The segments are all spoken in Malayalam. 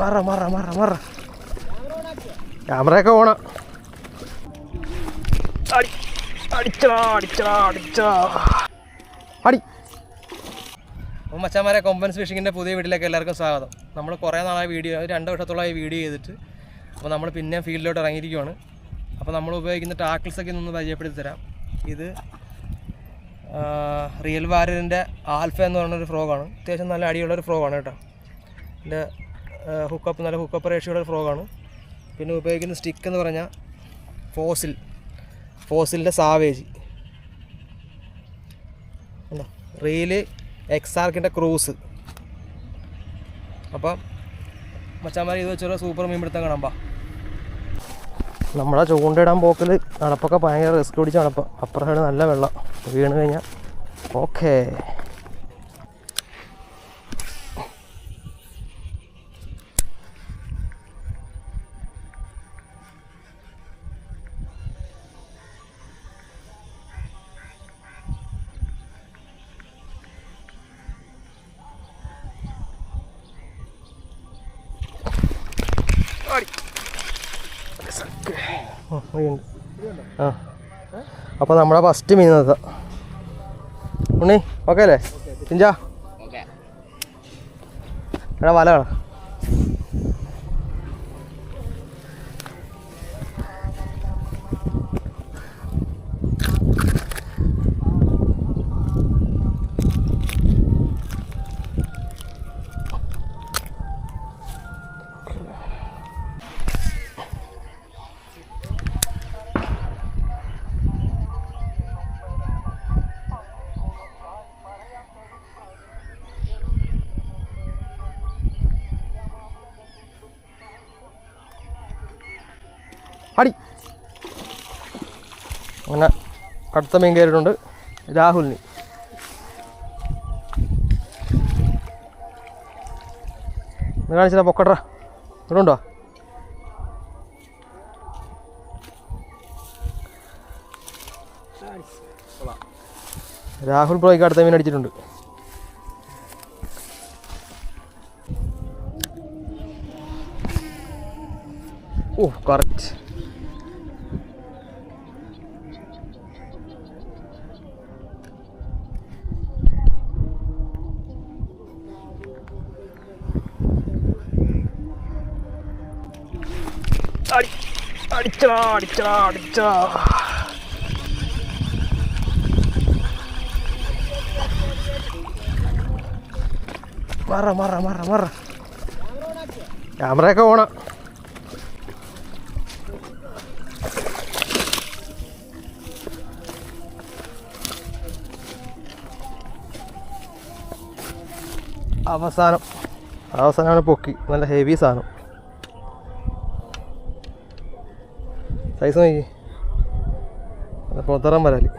മാറ ക്യാമറയൊക്കെ ഓണ. അടി അപ്പം മച്ചാന്മാരെ, കൊമ്പൻസ് ഫിഷിങ്ങിൻ്റെ പുതിയ വീട്ടിലേക്ക് എല്ലാവർക്കും സ്വാഗതം. നമ്മൾ കുറേ നാളായി വീഡിയോ, 2 വർഷത്തോളമായി വീഡിയോ ചെയ്തിട്ട്. അപ്പോൾ നമ്മൾ പിന്നെ ഫീൽഡിലോട്ട് ഇറങ്ങിയിരിക്കുകയാണ്. അപ്പോൾ നമ്മൾ ഉപയോഗിക്കുന്ന ടാക്കിൾസൊക്കെ ഒന്ന് പരിചയപ്പെടുത്തി തരാം. ഇത് റിയൽ വാരിയറിൻ്റെ ആൽഫ എന്ന് പറഞ്ഞൊരു ഫ്രോഗാണ്. അത്യാവശ്യം നല്ല അടിയുള്ളൊരു ഫ്രോഗാണ് കേട്ടോ. ഇതിൻ്റെ ഹുക്കപ്പ് നല്ല ഹുക്കപ്പ് റേഷ്യോയുടെ ഫ്രോഗാണ്. പിന്നെ ഉപയോഗിക്കുന്ന സ്റ്റിക്ക് എന്ന് പറഞ്ഞാൽ ഫോസിലിൻ്റെ സാവേജ്. റീല് എക്സാർക്കിൻ്റെ ക്രൂസ്. അപ്പം മച്ചാന്മാർ ഇത് വെച്ചൊരു സൂപ്പർ മീൻപിടുത്തം കാണാം. നമ്മളെ ചൂണ്ടയിടാൻ പോക്കിൽ നടപ്പൊക്കെ ഭയങ്കര റിസ്ക് പിടിച്ച് നടപ്പം. അപ്പുറം സൈഡ് നല്ല വെള്ളം, വീണ് കഴിഞ്ഞാൽ ഓക്കേ. അപ്പോൾ നമ്മുടെ ഫസ്റ്റ് മീൻ നിർത്താം. ഉണ്ണി ഓക്കെ അല്ലേ? ചിഞ്ചാ എടാ വല കാണാം. അടി. അങ്ങനെ അടുത്ത മീൻ കയറിയിട്ടുണ്ട്, രാഹുലിന്. കാണിച്ചാ പൊക്കട്ര ഇവിടുണ്ടോ? രാഹുൽ ബ്രോയ്ക്ക് അടുത്ത മീൻ അടിച്ചിട്ടുണ്ട്. ഓ കറക്റ്റ്. അടിച്ചടാ. മറ ക്യാമറയൊക്കെ ഓണ. അവസാനമാണ് പൊക്കി. നല്ല ഹെവി സാധനം. സൈസ് നോക്കി, പൊത്തറം വരാല്.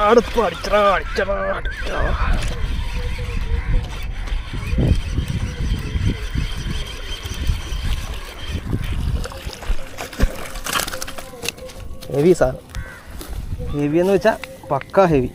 അടുപ്പ് അടിച്ചടാ. ഹെവി സാധനം. ഹെവി എന്ന് വെച്ചാൽ പക്ക ഹെവി.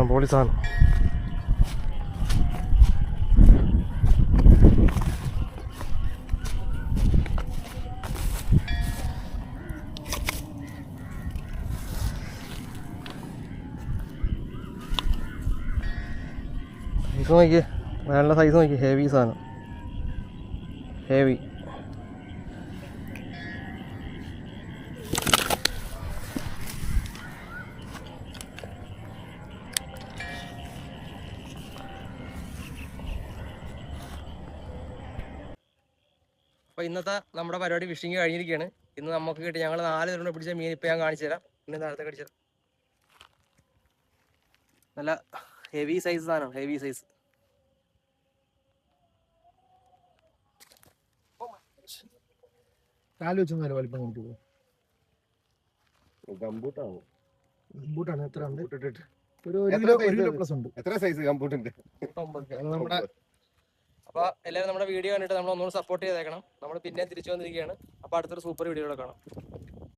പൊളി സാധനം. സൈസ് നോക്കി, നല്ല സൈസ് നോക്കി, ഹെവി സാധനം, ഹെവി. അപ്പോൾ ഇന്നത്തെ നമ്മുടെ പരിപാടി ഫിഷിങ് കഴിഞ്ഞിരിക്കുകയാണ്. ഇന്ന് നമുക്ക് കിട്ടി ഞങ്ങൾ 4 തവണ പിടിച്ച മീൻ ഇപ്പം ഞാൻ കാണിച്ചു തരാം. പിന്നെ താഴത്തെ കടിച്ചു തരാം. നല്ല ഹെവി സൈസ് സാധനം, ഹെവി സൈസ്. കാല് വെച്ച് നല്ല വലിപ്പം നോക്കിപ്പോ. ഗംബൂട്ടാണ്. എത്ര ഉണ്ട്? ഒരു കിലോ പ്ലസ് ഉണ്ട്. എത്ര സൈസ് ഗംബൂട്ടിന്റെ? നമ്മുടെ അപ്പോൾ എല്ലാവരും നമ്മുടെ വീഡിയോ കണ്ടിട്ട് നമ്മൾ ഒന്നുകൂടി സപ്പോർട്ട് ചെയ്തേക്കണം. നമ്മൾ പിന്നെ തിരിച്ചു വന്നിരിക്കുകയാണ്. അപ്പോൾ അടുത്തൊരു സൂപ്പർ വീഡിയോയിലൂടെ കാണാം.